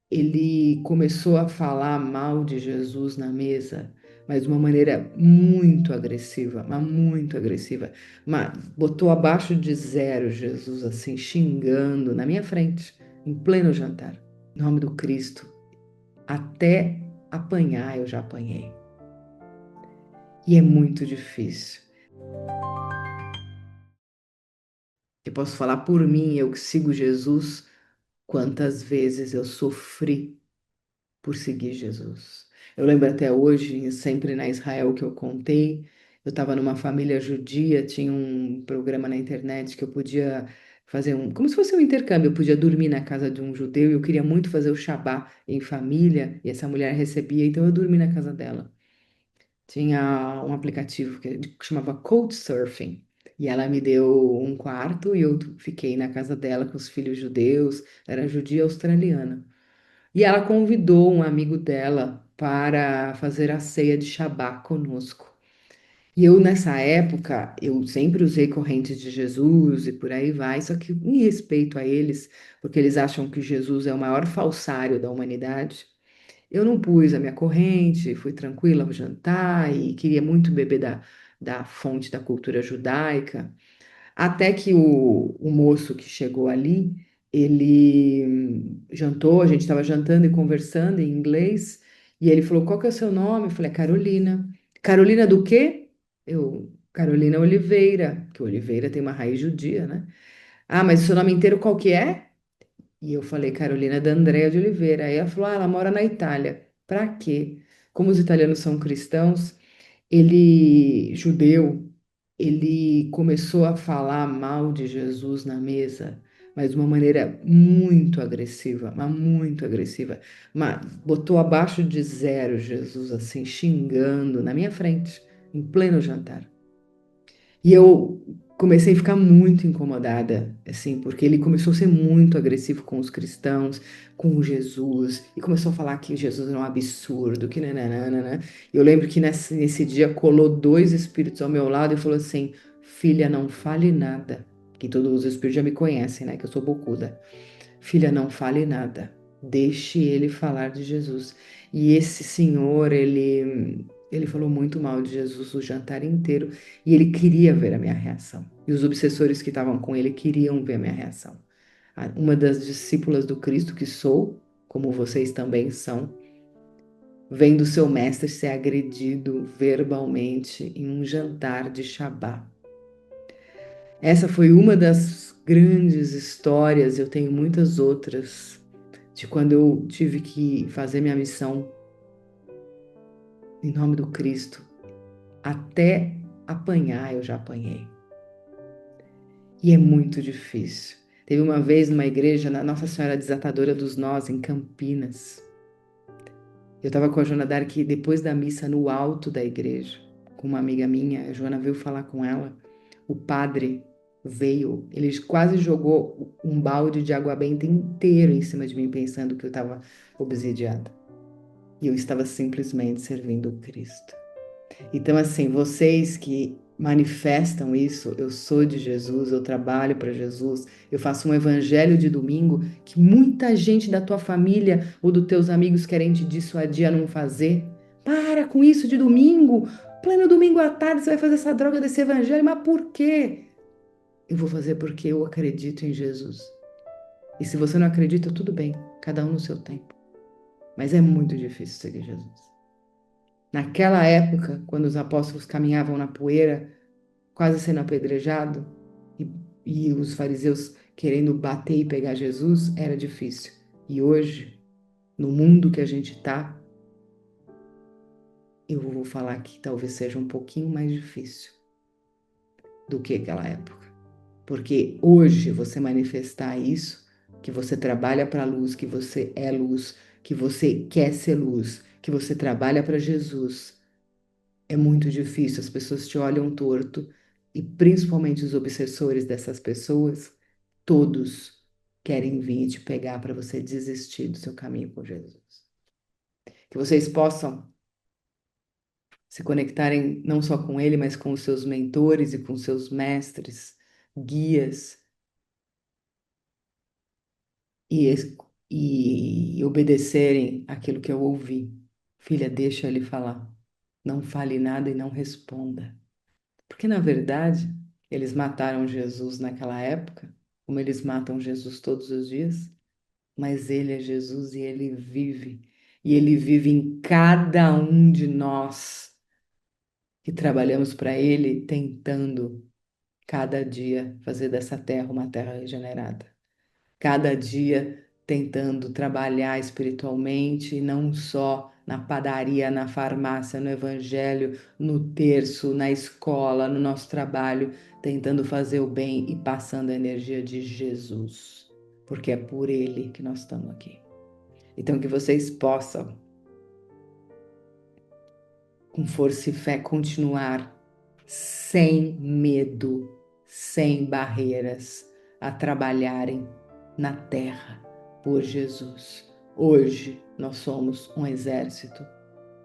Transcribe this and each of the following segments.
ele começou a falar mal de Jesus na mesa, mas de uma maneira muito agressiva, mas muito agressiva. Mas botou abaixo de zero Jesus, assim, xingando na minha frente, em pleno jantar. Em nome do Cristo, até apanhar eu já apanhei. E é muito difícil. Eu posso falar por mim, eu que sigo Jesus, quantas vezes eu sofri por seguir Jesus. Eu lembro até hoje, sempre na Israel que eu contei, eu estava numa família judia, tinha um programa na internet que eu podia fazer como se fosse um intercâmbio, eu podia dormir na casa de um judeu e eu queria muito fazer o Shabá em família, e essa mulher recebia, então eu dormi na casa dela. Tinha um aplicativo que chamava Couchsurfing. E ela me deu um quarto e eu fiquei na casa dela com os filhos judeus, era judia australiana. E ela convidou um amigo dela para fazer a ceia de Shabá conosco. E eu, nessa época, eu sempre usei correntes de Jesus e por aí vai, só que em respeito a eles, porque eles acham que Jesus é o maior falsário da humanidade, eu não pus a minha corrente, fui tranquila ao jantar e queria muito beber da fonte da cultura judaica. Até que o moço que chegou ali, ele jantou, a gente estava jantando e conversando em inglês, e ele falou: Qual que é o seu nome? Eu falei: Carolina. Carolina do quê? Carolina Oliveira, que Oliveira tem uma raiz judia, né? Ah, mas o seu nome inteiro qual que é? E eu falei: Carolina D'Andrea de Oliveira. Aí ela falou: ela mora na Itália. Pra quê? Como os italianos são cristãos, judeu, ele começou a falar mal de Jesus na mesa, mas de uma maneira muito agressiva, mas muito agressiva. Mas botou abaixo de zero Jesus, assim, xingando na minha frente, em pleno jantar. E eu comecei a ficar muito incomodada, assim, porque ele começou a ser muito agressivo com os cristãos, com Jesus, e começou a falar que Jesus era um absurdo, que nananana. Eu lembro que nesse dia colou dois espíritos ao meu lado e falou assim: Filha, não fale nada. Que todos os espíritos já me conhecem, né? Que eu sou bocuda. Filha, não fale nada. Deixe ele falar de Jesus. E esse senhor, ele falou muito mal de Jesus o jantar inteiro e ele queria ver a minha reação. E os obsessores que estavam com ele queriam ver a minha reação. Uma das discípulas do Cristo que sou, como vocês também são, vendo seu mestre ser agredido verbalmente em um jantar de Shabá. Essa foi uma das grandes histórias, eu tenho muitas outras, de quando eu tive que fazer minha missão em nome do Cristo. Até apanhar eu já apanhei. E é muito difícil. Teve uma vez numa igreja, na Nossa Senhora Desatadora dos Nós, em Campinas. Eu estava com a Joana Dark depois da missa no alto da igreja, com uma amiga minha. A Joana veio falar com ela. O padre veio, ele quase jogou um balde de água benta inteiro em cima de mim, pensando que eu estava obsidiada. E eu estava simplesmente servindo o Cristo. Então, assim, vocês que manifestam isso, eu sou de Jesus, eu trabalho para Jesus, eu faço um evangelho de domingo que muita gente da tua família ou dos teus amigos querem te dissuadir a não fazer. Para com isso de domingo, pleno domingo à tarde você vai fazer essa droga desse evangelho, mas por quê? Eu vou fazer porque eu acredito em Jesus. E se você não acredita, tudo bem, cada um no seu tempo. Mas é muito difícil seguir Jesus. Naquela época, quando os apóstolos caminhavam na poeira, quase sendo apedrejado, e, e os fariseus querendo bater e pegar Jesus, era difícil. E hoje, no mundo que a gente está, eu vou falar que talvez seja um pouquinho mais difícil do que aquela época. Porque hoje você manifestar isso, que você trabalha para a luz, que você é luz, que você quer ser luz, que você trabalha para Jesus, é muito difícil. As pessoas te olham torto e principalmente os obsessores dessas pessoas, todos querem vir te pegar para você desistir do seu caminho com Jesus. Que vocês possam se conectarem não só com Ele, mas com os seus mentores e com seus mestres, guias, e, e obedecerem aquilo que eu ouvi. Filha, deixa ele falar. Não fale nada e não responda. Porque, na verdade, eles mataram Jesus naquela época, como eles matam Jesus todos os dias, mas ele é Jesus e ele vive. E ele vive em cada um de nós que trabalhamos para ele, tentando cada dia fazer dessa terra uma terra regenerada. Cada dia tentando trabalhar espiritualmente, não só na padaria, na farmácia, no evangelho, no terço, na escola, no nosso trabalho, tentando fazer o bem e passando a energia de Jesus, porque é por Ele que nós estamos aqui. Então, que vocês possam, com força e fé, continuar sem medo, sem barreiras, a trabalharem na terra por Jesus. Hoje nós somos um exército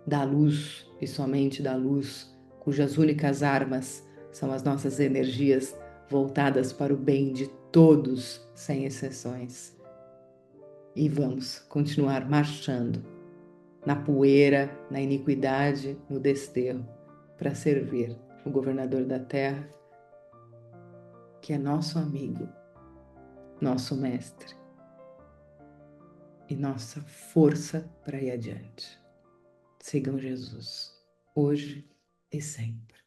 da luz e somente da luz, cujas únicas armas são as nossas energias voltadas para o bem de todos, sem exceções. E vamos continuar marchando na poeira, na iniquidade, no desterro, para servir o governador da terra, que é nosso amigo, nosso mestre e nossa força para ir adiante. Sigam Jesus, hoje e sempre.